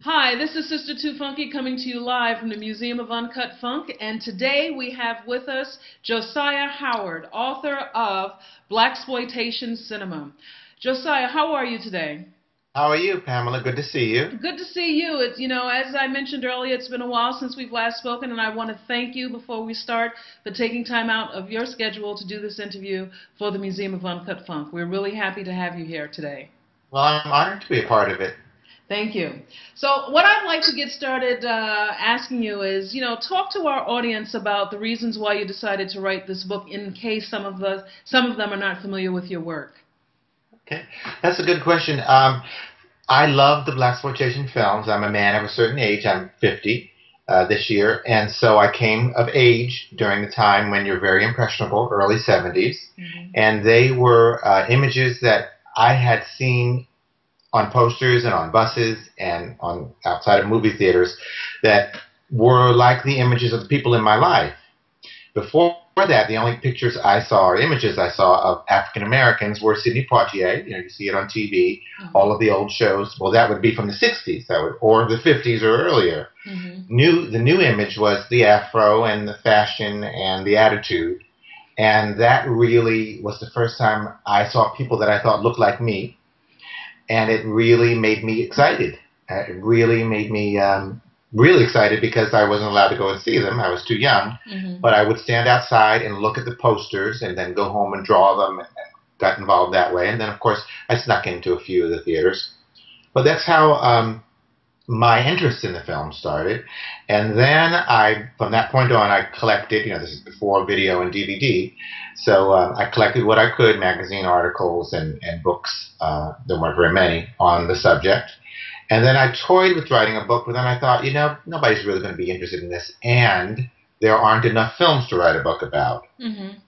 Hi, this is Sister Too Funky coming to you live from the Museum of Uncut Funk, and today we have with us Josiah Howard, author of Blaxploitation Cinema. Josiah, how are you today? How are you, Pamela? Good to see you. Good to see you. As I mentioned earlier, it's been a while since we've last spoken, and I want to thank you before we start for taking time out of your schedule to do this interview for the Museum of Uncut Funk. We're really happy to have you here today. Well, I'm honored to be a part of it. Thank you. So what I'd like to get started asking you is, talk to our audience about the reasons why you decided to write this book in case some of them are not familiar with your work. Okay, that's a good question. I love the Blaxploitation films. I'm a man of a certain age. I'm 50 this year, and so I came of age during the time when you're very impressionable, early 70s, and they were images that I had seen on posters and on buses and on outside of movie theaters that were like the images of the people in my life. Before that, the only pictures I saw or images I saw of African Americans were Sidney Poitier. You see it on TV, all of the old shows. Well, that would be from the 60s, or the 50s or earlier. The new image was the afro and the fashion and the attitude. And that really was the first time I saw people that I thought looked like me. And it really made me excited. It really made me really excited because I wasn't allowed to go and see them. I was too young. But I would stand outside and look at the posters and then go home and draw them and got involved that way. And then, of course, I snuck into a few of the theaters. But that's how my interest in the film started. And then from that point on, I collected, this is before video and DVD, so I collected what I could, magazine articles and books, there weren't very many, on the subject. And then I toyed with writing a book, but then I thought, nobody's really going to be interested in this, and there aren't enough films to write a book about.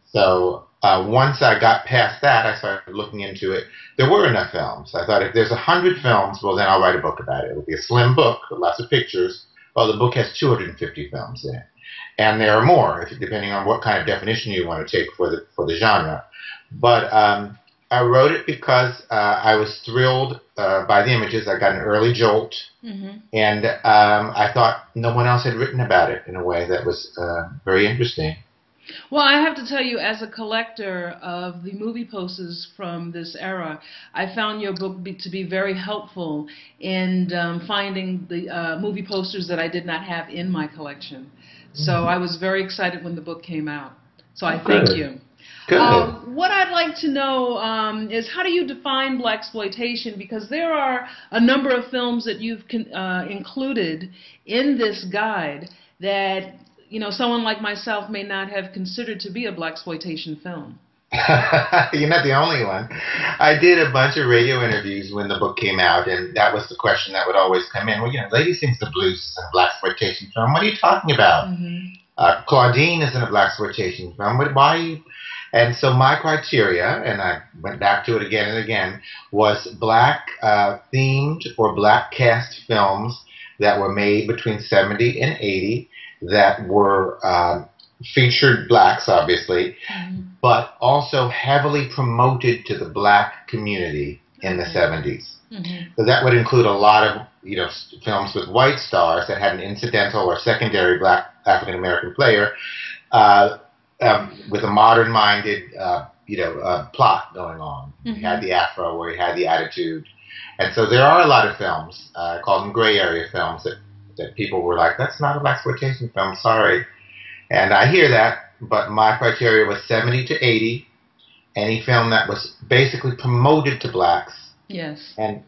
So once I got past that, I started looking into it. There were enough films. I thought if there's 100 films, well, then I'll write a book about it. It'll be a slim book with lots of pictures. Well, the book has 250 films in it. And there are more, depending on what kind of definition you want to take for the genre. But I wrote it because I was thrilled by the images. I got an early jolt. And I thought no one else had written about it in a way that was very interesting. Well, I have to tell you, as a collector of the movie posters from this era, I found your book to be very helpful in finding the movie posters that I did not have in my collection. So I was very excited when the book came out. So I thank you. Good. What I'd like to know is, how do you define blaxploitation? Because there are a number of films that you've included in this guide that someone like myself may not have considered to be a blaxploitation film. You're not the only one. I did a bunch of radio interviews when the book came out, and that was the question that would always come in. Well, Lady Sings the Blues is a blaxploitation film. What are you talking about? Claudine isn't a blaxploitation film. Why are you? And so my criteria, and I went back to it again and again, was black themed or black cast films that were made between 70 and 80 that were featured blacks, obviously, but also heavily promoted to the black community in the 70s. So that would include a lot of films with white stars that had an incidental or secondary black African American player with a modern-minded plot going on. You had the afro, or you had the attitude, and so there are a lot of films. I call them gray area films that people were like, that's not a blaxploitation film, sorry. And I hear that, but my criteria was 70 to 80, any film that was basically promoted to blacks. Yes. And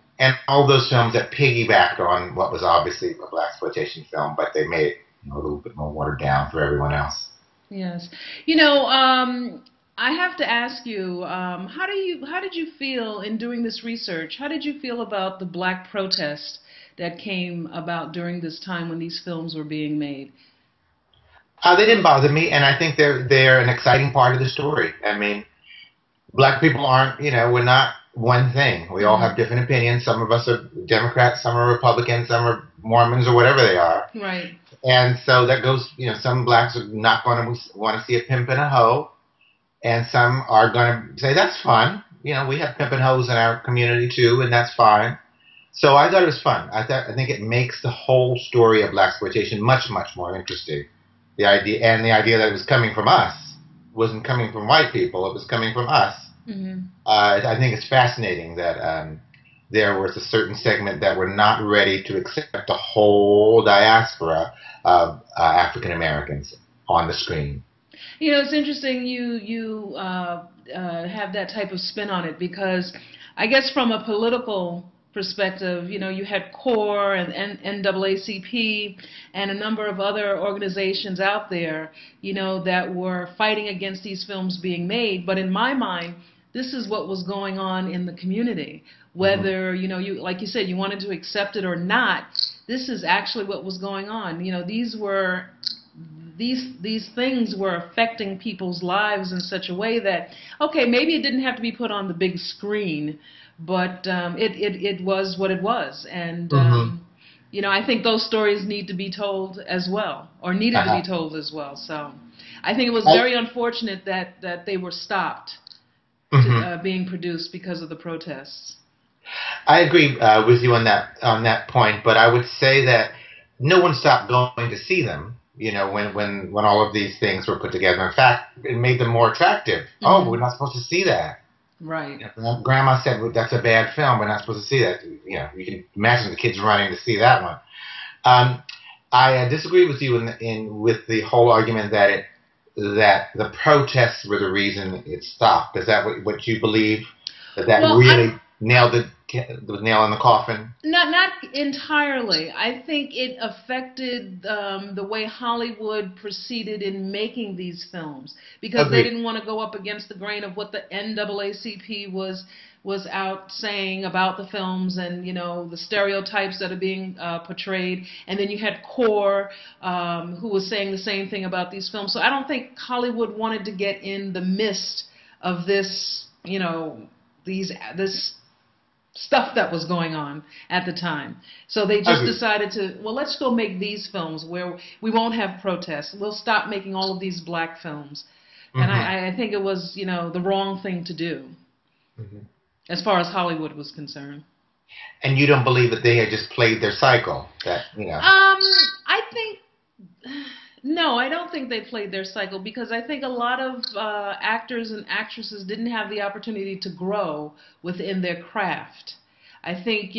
all those films that piggybacked on what was obviously a blaxploitation film, but they made it a little bit more watered down for everyone else. Yes. I have to ask you, how did you feel in doing this research? How did you feel about the black protest that came about during this time when these films were being made? They didn't bother me, and I think they're an exciting part of the story. I mean, black people aren't, we're not one thing. We all have different opinions. Some of us are Democrats, some are Republicans, some are Mormons, or whatever they are. Right. And so that goes, some blacks are not going to want to see a pimp and a hoe, and some are going to say, that's fun. We have pimp and hoes in our community too, and that's fine. So I thought it was fun. I think it makes the whole story of blaxploitation much, much more interesting. The idea that it was coming from us wasn't coming from white people; it was coming from us. Hmm. I think it's fascinating that there was a certain segment that were not ready to accept the whole diaspora of African Americans on the screen. You know, it's interesting you have that type of spin on it because I guess from a political perspective, you know, you had CORE and NAACP and a number of other organizations out there, you know, that were fighting against these films being made. But in my mind, this is what was going on in the community. Hmm. Whether, you know, you like you said, you wanted to accept it or not, this is actually what was going on. You know, these things were affecting people's lives in such a way that, okay, maybe it didn't have to be put on the big screen, but it was what it was. And Hmm. you know, I think those stories need to be told as well, or needed to be Uh-huh. told as well. So I think it was I, very unfortunate that they were stopped mhm. being produced because of the protests. I agree with you on that point, but I would say that no one stopped going to see them. You know, when all of these things were put together. In fact, it made them more attractive. Oh, we're Hmm. not supposed to see that. Right. You know, Grandma said, well, "That's a bad film. We're not supposed to see that." You know, you can imagine the kids running to see that one. Um, I disagree with you with the whole argument that the protests were the reason it stopped. Is that what you believe? That Well, really nailed the nail in the coffin? not entirely. I think it affected the way Hollywood proceeded in making these films because they Agreed. didn't want to go up against the grain of what the NAACP was out saying about the films, and you know, the stereotypes that are being portrayed. And then you had CORE, who was saying the same thing about these films. So I don't think Hollywood wanted to get in the midst of this, you know, this stuff that was going on at the time. So they just Agreed. decided to, well, let's go make these films where we won't have protests. We'll stop making all of these black films. And Hmm. I think it was, you know, the wrong thing to do Hmm. as far as Hollywood was concerned. And you don't believe that they had just played their cycle? That you know. I think no, I don't think they played their cycle because I think a lot of actors and actresses didn't have the opportunity to grow within their craft. I think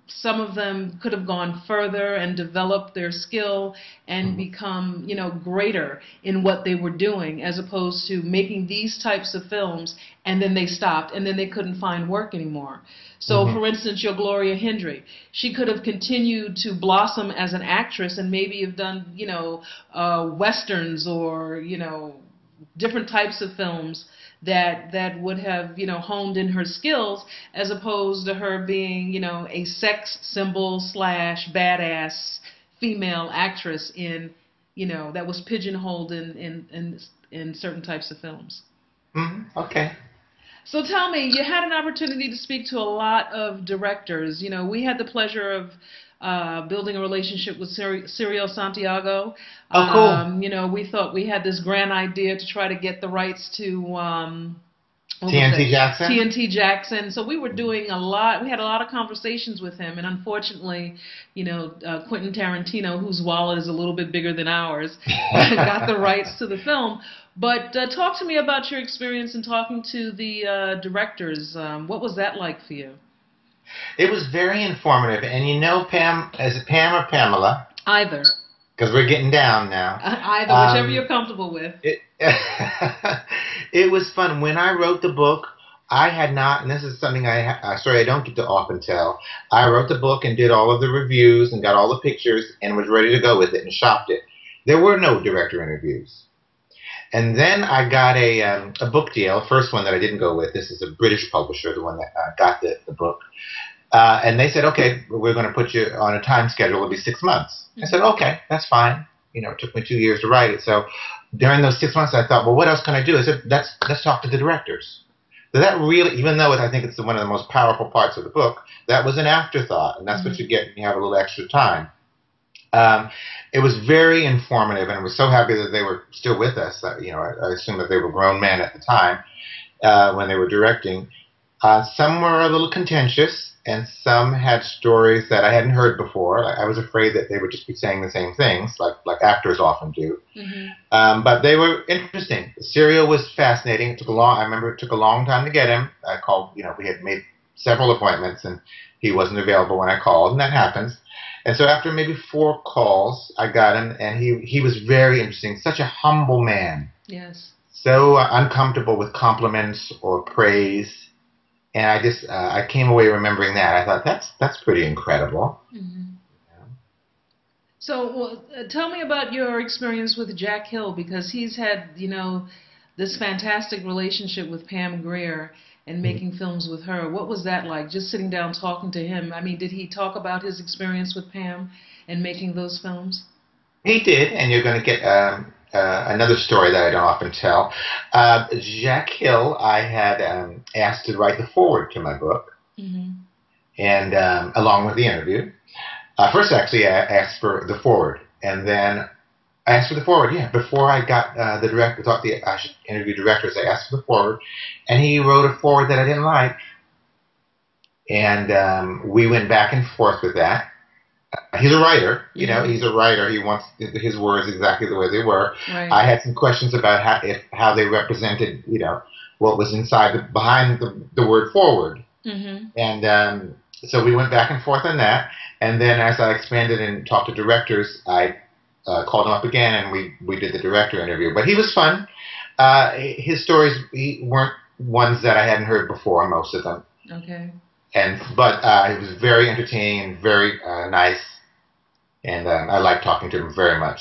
some of them could have gone further and developed their skill and Hmm. become greater in what they were doing, as opposed to making these types of films and then they stopped and then they couldn't find work anymore. So, Hmm. for instance, your Gloria Hendry, she could have continued to blossom as an actress and maybe have done, westerns or, different types of films that would have, honed in her skills, as opposed to her being, a sex symbol slash badass female actress that was pigeonholed in certain types of films. Hmm. Okay. So tell me, you had an opportunity to speak to a lot of directors. You know, we had the pleasure of building a relationship with Serial Santiago. Oh, cool. We thought we had this grand idea to try to get the rights to what was it? TNT Jackson. TNT Jackson. So we were doing a lot. We had a lot of conversations with him, and unfortunately, Quentin Tarantino, whose wallet is a little bit bigger than ours, got the rights to the film. But talk to me about your experience in talking to the directors. What was that like for you? It was very informative, and you know, Pam, is it Pam or Pamela? Either. Because we're getting down now. Either, whichever you're Um, comfortable with. it it was fun when I wrote the book. I had not, and this is something sorry, I don't get to often tell. I wrote the book and did all of the reviews and got all the pictures and was ready to go with it and shopped it. There were no director interviews. And then I got a book deal, first one that I didn't go with. This is a British publisher, the one that got the book. And they said, okay, we're going to put you on a time schedule. It'll be 6 months. I said, Mm-hmm. okay, that's fine. You know, it took me 2 years to write it. So during those 6 months, I thought, well, what else can I do? I said, let's talk to the directors. So that really, even though I think it's one of the most powerful parts of the book, that was an afterthought. And that's what Mm-hmm. you get when you have a little extra time. Um, it was very informative, and I was so happy that they were still with us. I assume that they were grown men at the time when they were directing. Some were a little contentious. and some had stories that I hadn't heard before. I was afraid that they would just be saying the same things, like actors often do. But they were interesting. Serial was fascinating. It took a long. I remember it took a long time to get him. I called. We had made several appointments, and he wasn't available when I called, and that happens. And so after maybe 4 calls, I got him, and he was very interesting. Such a humble man. Yes. So uncomfortable with compliments or praise. And I came away remembering that. I thought, that's pretty incredible. So tell me about your experience with Jack Hill, because he's had, this fantastic relationship with Pam Grier and making films with her. What was that like, just sitting down talking to him? I mean, did he talk about his experience with Pam and making those films? He did, and you're going to get another story that I don't often tell. Jack Hill, I had asked to write the foreword to my book, and along with the interview. First, actually, I asked for the foreword, and then I asked for the foreword. Yeah, before I got the director, thought I should interview directors. I asked for the foreword, and he wrote a foreword that I didn't like, and we went back and forth with that. He's a writer, he's a writer. He wants his words exactly the way they were. Right. I had some questions about how they represented, what was behind the word forward. And so we went back and forth on that. And then as I expanded and talked to directors, I called him up again, and we did the director interview. But he was fun. His stories weren't ones that I hadn't heard before, most of them. Okay. But he was very entertaining and very nice, and I liked talking to him very much.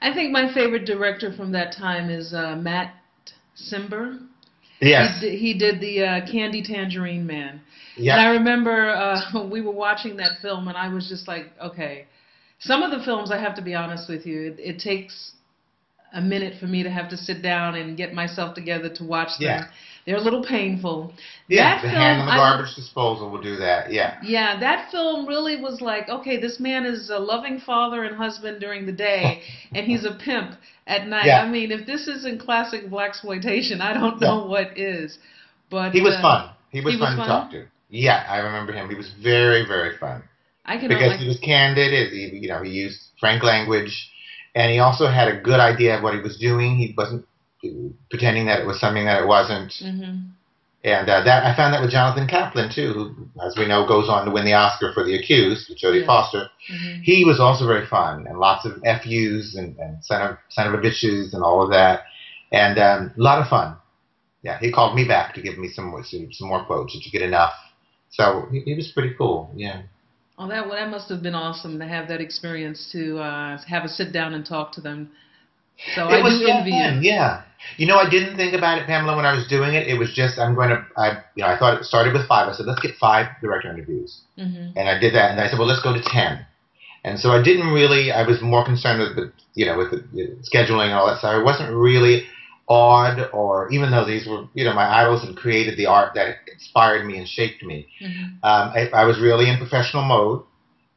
I think my favorite director from that time is Matt Cimber. Yes. He did the Candy Tangerine Man. Yep. And I remember we were watching that film, and I was just like, okay. Some of the films, I have to be honest with you, it takes a minute for me to have to sit down and get myself together to watch them. Yeah. They're a little painful. Yeah, that the film, hand on the garbage disposal will do that, yeah. Yeah, that film really was like, okay, this man is a loving father and husband during the day, and he's a pimp at night. Yeah. I mean, if this isn't classic Blaxploitation, I don't know what is. But he was fun. He was fun fun to talk to. Yeah, I remember him. He was very, very fun. Because he was candid. He used frank language, and he also had a good idea of what he was doing. He wasn't pretending that it was something that it wasn't. And that I found that with Jonathan Kaplan too, who, as we know, goes on to win the Oscar for The Accused with Jodie Foster. He was also very fun, and lots of FUs and son of a bitches and all of that, and a lot of fun. Yeah, he called me back to give me some more quotes. Did you get enough? So he was pretty cool. Yeah. Oh, that must have been awesome to have that experience, to have a sit down and talk to them. So I do envy you. Yeah. I didn't think about it, Pamela, when I was doing it. It was just, I thought it started with 5. I said, let's get 5 director interviews. And I did that, and I said, well, let's go to 10. And so I was more concerned with the scheduling and all that stuff. I wasn't really awed, or even though these were, my idols and created the art that inspired me and shaped me. I was really in professional mode,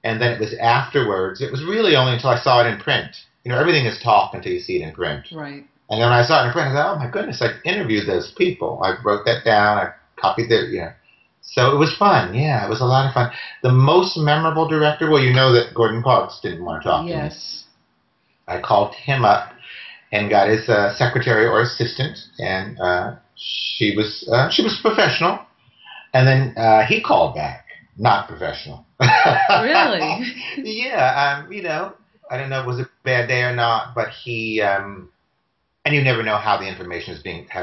and then it was afterwards. It was really only until I saw it in print. Everything is talk until you see it in print. Right. And then when I saw it in print, I thought, oh my goodness, I interviewed those people. I wrote that down. I copied their, So it was fun. Yeah, it was a lot of fun. The most memorable director, well, you know that Gordon Parks didn't want to talk to me. Yes. I called him up and got his secretary or assistant, and she was professional. And then he called back, not professional. Really? Yeah, I don't know if it was a bad day or not, but he, and you never know how the information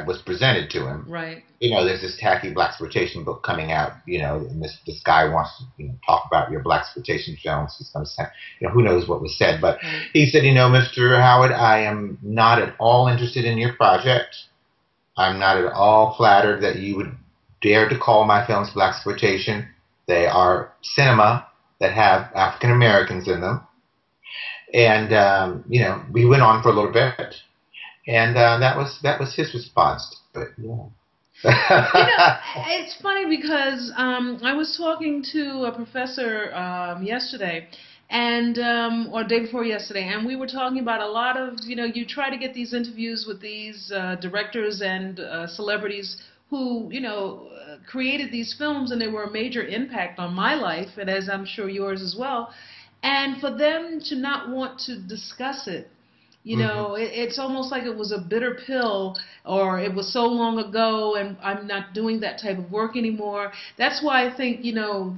was presented to him. Right. There's this tacky Blaxploitation book coming out, and this guy wants to talk about your Blaxploitation films. He's going to say, who knows what was said, but he said, Mr. Howard, I am not at all interested in your project. I'm not at all flattered that you would dare to call my films Blaxploitation. They are cinema that have African Americans in them. And, we went on for a little bit. And that was his response to it. Yeah. It's funny because I was talking to a professor yesterday, or day before yesterday, and we were talking about a lot of, you try to get these interviews with these directors and celebrities who, created these films, and they were a major impact on my life, and as I'm sure yours as well. And for them to not want to discuss it, it's almost like it was a bitter pill, or it was so long ago and I'm not doing that type of work anymore. That's why I think,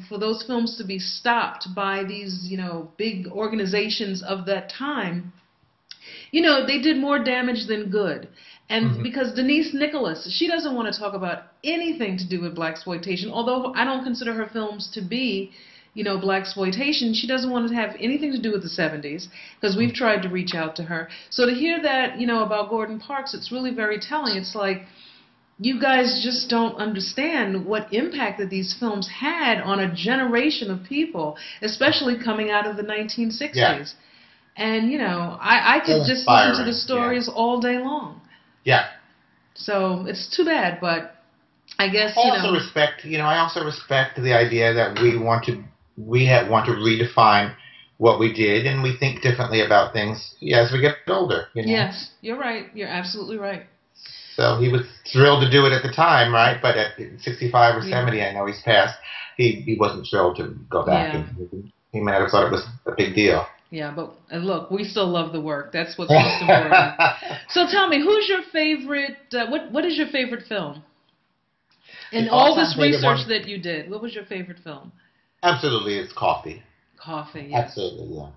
for those films to be stopped by these, big organizations of that time, they did more damage than good. And because Denise Nicholas, she doesn't want to talk about anything to do with blaxploitation, although I don't consider her films to be, blaxploitation. She doesn't want to have anything to do with the 70s, because we've tried to reach out to her. So to hear that, about Gordon Parks, it's really very telling. It's like, you guys just don't understand what impact that these films had on a generation of people, especially coming out of the 1960s. Yeah. And, I could just listen to the stories all day long. Yeah. So it's too bad, but I guess, I also respect the idea that we want to redefine what we did, and we think differently about things as we get older. Yes, you're right. You're absolutely right. So he was thrilled to do it at the time, right? But at 65 or 70, I know he's passed, he wasn't thrilled to go back. Yeah. He might have thought it was a big deal. Yeah, but look, we still love the work. That's what's most important. So tell me, who's your favorite, what is your favorite film? In all this research that you did, what was your favorite film? Absolutely, it's Coffee. Coffee, yes. Absolutely, yeah.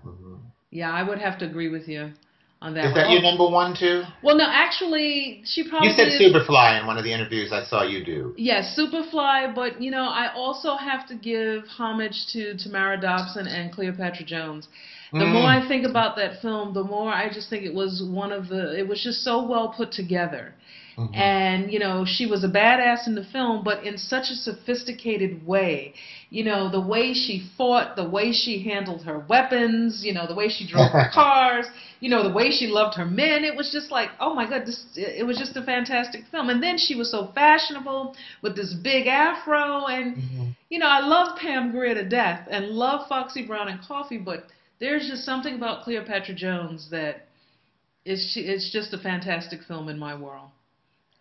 Yeah, I would have to agree with you on that. Is that your number one, too? Well, no, actually, she probably... You said Superfly in one of the interviews I saw you do. Yes, Superfly, but, I also have to give homage to Tamara Dobson and Cleopatra Jones. The more I think about that film, the more I just think it was it was just so well put together. And, she was a badass in the film, but in such a sophisticated way. The way she fought, the way she handled her weapons, the way she drove her cars, the way she loved her men. It was just like, oh my God, it was just a fantastic film. And then she was so fashionable with this big afro. And, I love Pam Grier to death and love Foxy Brown and Coffee, but there's just something about Cleopatra Jones that it's just a fantastic film in my world.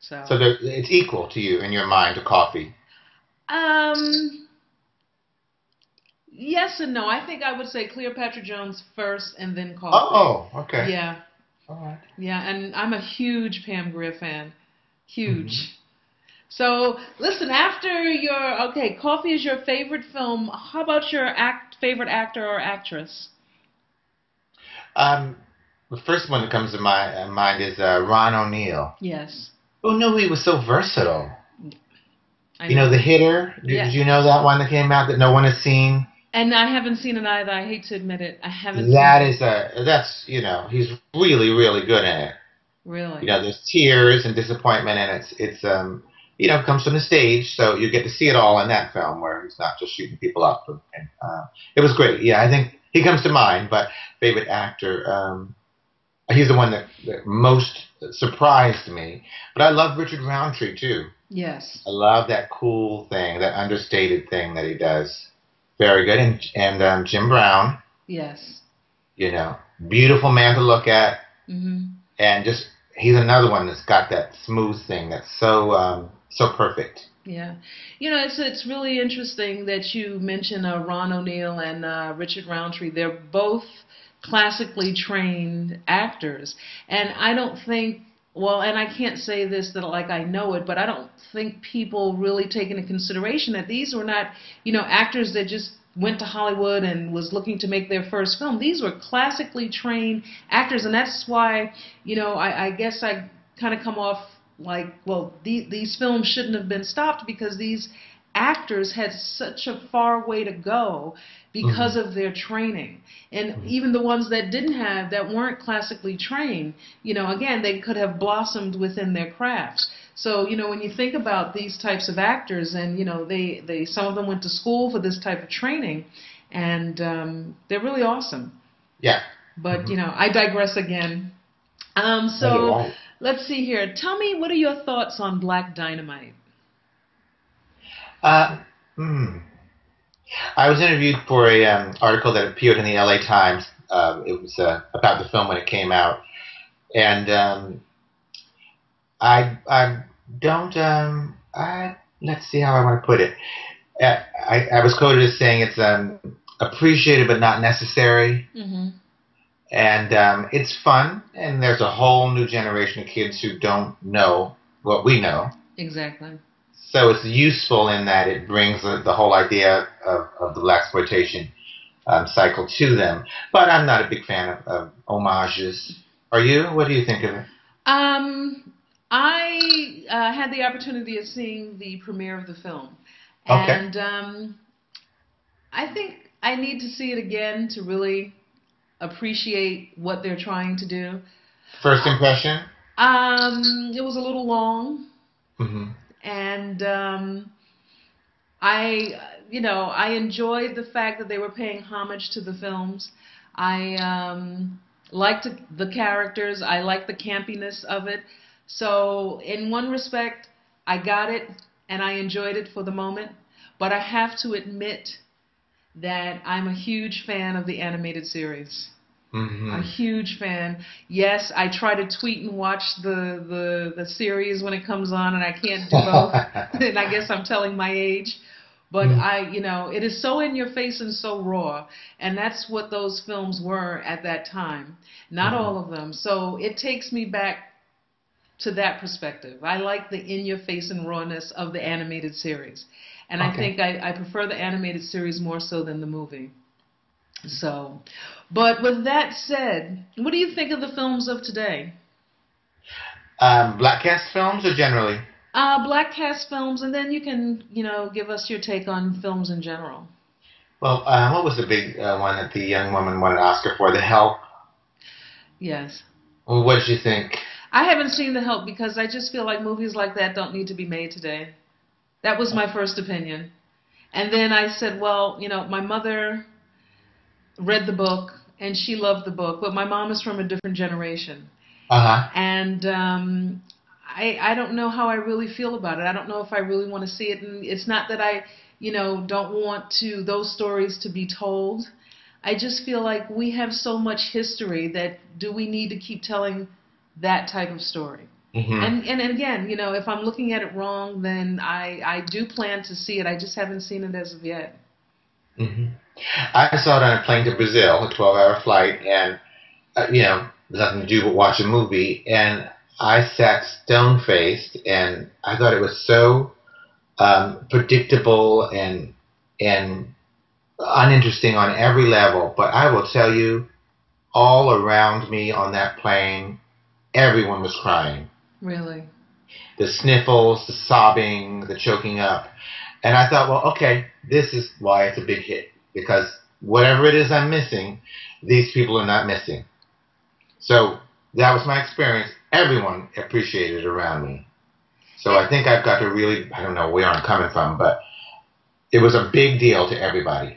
So it's equal to you in your mind to Coffee. Yes and no. I think I would say Cleopatra Jones first and then Coffee. Oh, okay. Yeah. All right. Yeah, and I'm a huge Pam Grier fan. Huge. So, listen, after Coffee is your favorite film. How about your favorite actor or actress? The first one that comes to my mind is Ron O'Neal. Yes. Oh, no, he was so versatile. The Hitter? Did you know that one that came out that no one has seen? And I haven't seen it either. I hate to admit it. I haven't seen it. He's really, really good in it. Really? There's tears and disappointment, and it's comes from the stage, so you get to see it all in that film where he's not just shooting people up. It was great. Yeah, I think he comes to mind, but favorite actor, he's the one that most surprised me. But I love Richard Roundtree, too. Yes. I love that cool thing, that understated thing that he does. Very good. And Jim Brown. Yes. Beautiful man to look at. And he's another one that's got that smooth thing that's so perfect. Yeah. It's really interesting that you mention Ron O'Neal and Richard Roundtree. They're both classically trained actors. And I don't think, and I can't say this that like I know it, but I don't think people really take into consideration that these were not, actors that just went to Hollywood and was looking to make their first film. These were classically trained actors, and that's why, I guess I kind of come off like, well, these films shouldn't have been stopped because these actors had such a far way to go because of their training. And even the ones that that weren't classically trained, again, they could have blossomed within their crafts. So, when you think about these types of actors, and, they some of them went to school for this type of training, and they're really awesome. Yeah. But, I digress again. So, let's see here. Tell me, what are your thoughts on Black Dynamite? I was interviewed for a article that appeared in the LA Times. It was about the film when it came out, and I don't let's see how I want to put it. I was quoted as saying it's appreciated but not necessary. Hmm. And it's fun, and there's a whole new generation of kids who don't know what we know. Exactly. So it's useful in that it brings the whole idea of the Blaxploitation cycle to them. But I'm not a big fan of homages. Are you? What do you think of it? Um, I had the opportunity of seeing the premiere of the film, Okay. and I think I need to see it again to really appreciate what they're trying to do. First impression? It was a little long, Mm-hmm. and I enjoyed the fact that they were paying homage to the films. I liked the characters. I liked the campiness of it. So in one respect, I got it and I enjoyed it for the moment. But I have to admit that I'm a huge fan of the animated series. A Mm-hmm. huge fan. Yes, I try to tweet and watch the series when it comes on, and I can't do both. And I guess I'm telling my age. But it is so in your face and so raw, and that's what those films were at that time. Not Mm-hmm. all of them. So it takes me back to that perspective. I like the in your face and rawness of the animated series, and I Okay. think I prefer the animated series more so than the movie. So, but with that said, what do you think of the films of today? Black cast films or generally? Black cast films, and then you can, give us your take on films in general. Well, what was the big one that the young woman won an Oscar for? The Help. Yes. Well, what did you think? I haven't seen The Help because I just feel like movies like that don't need to be made today. That was my first opinion. And then I said, well, my mother read the book and she loved the book, but my mom is from a different generation. Uh huh. And I don't know how I really feel about it. I don't know if I really want to see it. And it's not that I, don't want those stories to be told. I just feel like we have so much history that do we need to keep telling that type of story? Mm-hmm. And again, if I'm looking at it wrong, then I do plan to see it. I just haven't seen it as of yet. Mm-hmm. I saw it on a plane to Brazil, a 12-hour flight, and nothing to do but watch a movie. And I sat stone-faced, and I thought it was so predictable and uninteresting on every level. But I will tell you, all around me on that plane, everyone was crying. Really? The sniffles, the sobbing, the choking up. And I thought, well, okay, this is why it's a big hit. Because whatever it is I'm missing, these people are not missing. So that was my experience. Everyone appreciated it around me. So I think I've got to really, I don't know where I'm coming from, but it was a big deal to everybody.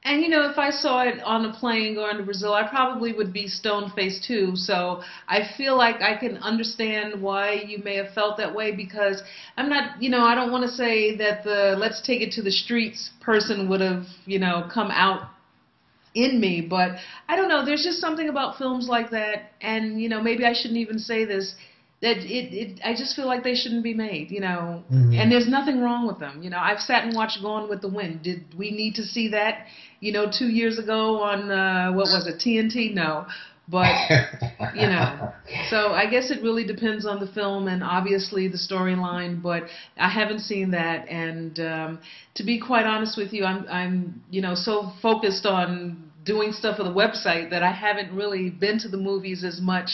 And if I saw it on a plane going to Brazil, I probably would be stone faced too. So I feel like I can understand why you may have felt that way because I'm not, I don't want to say that the let's take it to the streets person would have, come out in me, but I don't know. There's just something about films like that, and maybe I shouldn't even say this. That I just feel like they shouldn't be made, Mm-hmm. and there's nothing wrong with them. I've sat and watched Gone with the Wind. Did we need to see that, 2 years ago on, what was it, TNT? No. But, so I guess it really depends on the film and obviously the storyline, but I haven't seen that. And to be quite honest with you, I'm so focused on doing stuff for the website that I haven't really been to the movies as much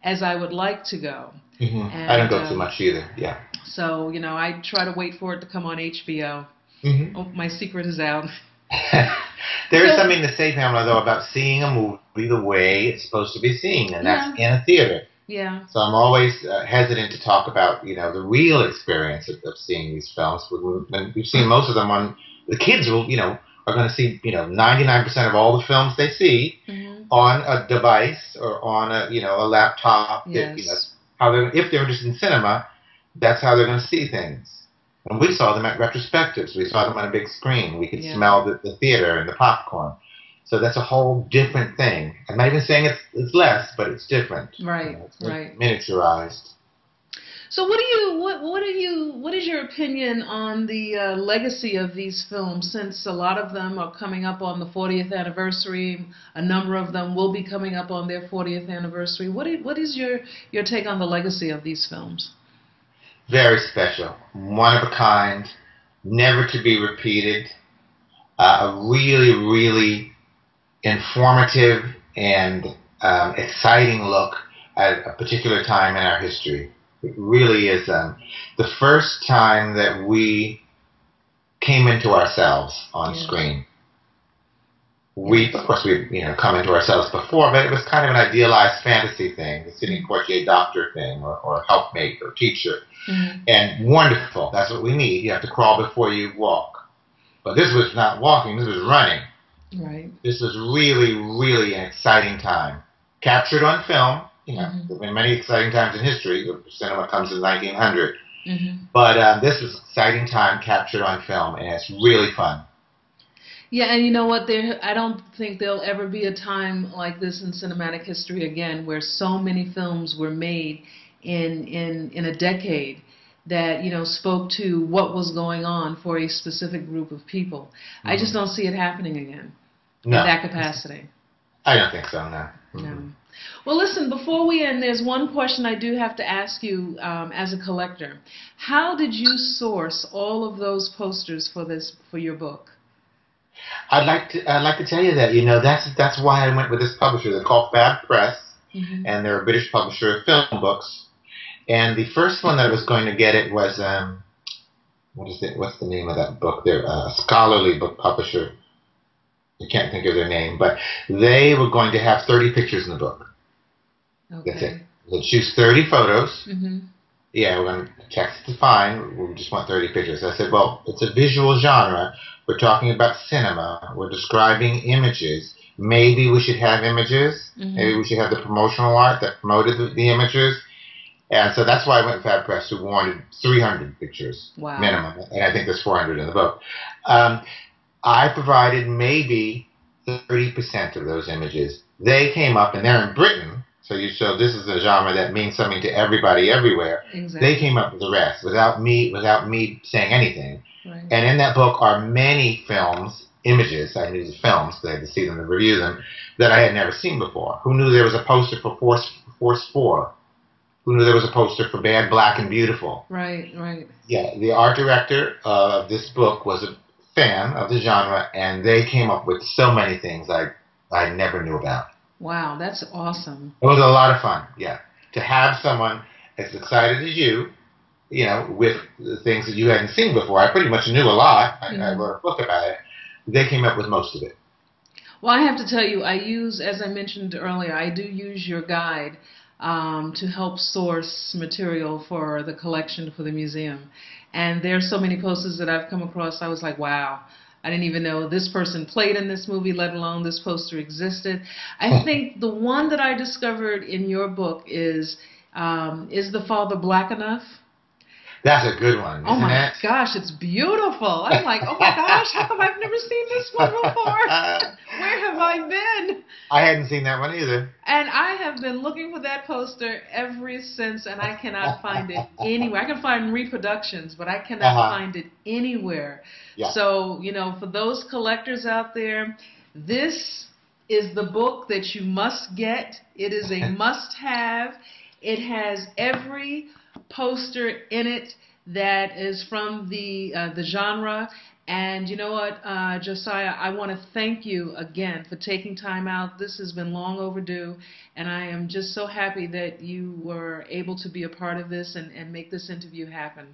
as I would like to go. Mm-hmm. I don't And go too much either. Yeah. so, I try to wait for it to come on HBO. Mm-hmm. Oh, my secret is out. There is So, something to say, Pamela, though, about seeing a movie the way it's supposed to be seen, and yeah, that's in a theater. yeah, So I'm always hesitant to talk about, the real experience of seeing these films. When we've seen most of them on, the kids will, are going to see, 99% of all the films they see hmm, on a device or on a laptop. yes, How they're, if they're interested in cinema, that's how they're going to see things. And we saw them at retrospectives. We saw them on a big screen. We could yeah, smell the theater and the popcorn. So that's a whole different thing. I'm not even saying it's less, but it's different. right, It's right. miniaturized. So what is your opinion on the legacy of these films? Since a lot of them are coming up on the 40th anniversary, a number of them will be coming up on their 40th anniversary. What is your take on the legacy of these films? Very special, one of a kind, never to be repeated. A really, really informative and exciting look at a particular time in our history. It really is the first time that we came into ourselves on screen. Of course, we come into ourselves before, but it was kind of an idealized fantasy thing, the sitting courtier doctor thing, or helpmate or teacher. And wonderful. That's what we need. You have to crawl before you walk. But this was not walking. This was running. Right. This was really, really an exciting time. Captured on film. There have been many exciting times in history. Cinema comes in 1900. But this was an exciting time captured on film, and it's really fun. Yeah, and you know what? I don't think there'll ever be a time like this in cinematic history again, where so many films were made in a decade that spoke to what was going on for a specific group of people. I just don't see it happening again in that capacity. I don't think so. No. No. Well, listen, before we end, there's one question I do have to ask you as a collector. How did you source all of those posters for your book? I'd like to tell you that that's why I went with this publisher. They're called Fab Press, and they're a British publisher of film books. And the first one that I was going to get it was what's the name of that book? They're a scholarly book publisher. I can't think of their name, but they were going to have 30 pictures in the book. Okay. That's it. They'll choose 30 photos. Yeah, we're going to text is fine. We just want 30 pictures. I said, well, it's a visual genre. We're talking about cinema. We're describing images. Maybe we should have images. Maybe we should have the promotional art that promoted the images. And so that's why I went with Fab Press, who wanted 300 pictures minimum. And I think there's 400 in the book. I provided maybe 30% of those images. They came up, and they're in Britain. So this is a genre that means something to everybody everywhere. Exactly. They came up with the rest without me saying anything. Right. And in that book are many images. I needed films, so I had to see them and review them, that I had never seen before. Who knew there was a poster for Force 4? Who knew there was a poster for Bad, Black, and Beautiful? Right, right. Yeah, the art director of this book was a fan of the genre, and they came up with so many things I never knew about. Wow, that's awesome. It was a lot of fun, yeah. To have someone as excited as you, with the things that you hadn't seen before. I pretty much knew a lot. I wrote a book about it. They came up with most of it. Well, I have to tell you, as I mentioned earlier, I do use your guide to help source material for the collection for the museum. And there's so many posters that I've come across, I was like, wow, I didn't even know this person played in this movie, let alone this poster existed. I think the one that I discovered in your book is The Father Black Enough? That's a good one, isn't it? Oh my gosh, it's beautiful. I'm like, oh my gosh, how come I've never seen this one before? Where have I been? I hadn't seen that one either. And I have been looking for that poster ever since, and I cannot find it anywhere. I can find reproductions, but I cannot find it anywhere. Yeah. So, for those collectors out there, this is the book that you must get. It is a must-have. It has every poster in it that is from the genre. And you know what, Josiah, I want to thank you again for taking time out. This has been long overdue, and I am just so happy that you were able to be a part of this and make this interview happen.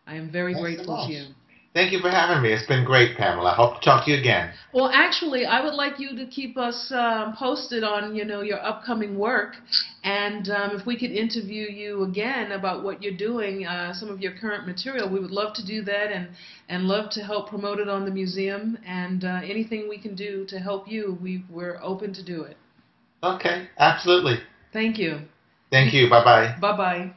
I am very grateful to you. Thank you for having me. It's been great, Pamela. I hope to talk to you again. Well, actually, I would like you to keep us posted on, your upcoming work. And if we could interview you again about what you're doing, some of your current material, we would love to do that and love to help promote it on the museum. And anything we can do to help you, we're open to do it. Okay, absolutely. Thank you. Thank you. Bye-bye. Bye-bye.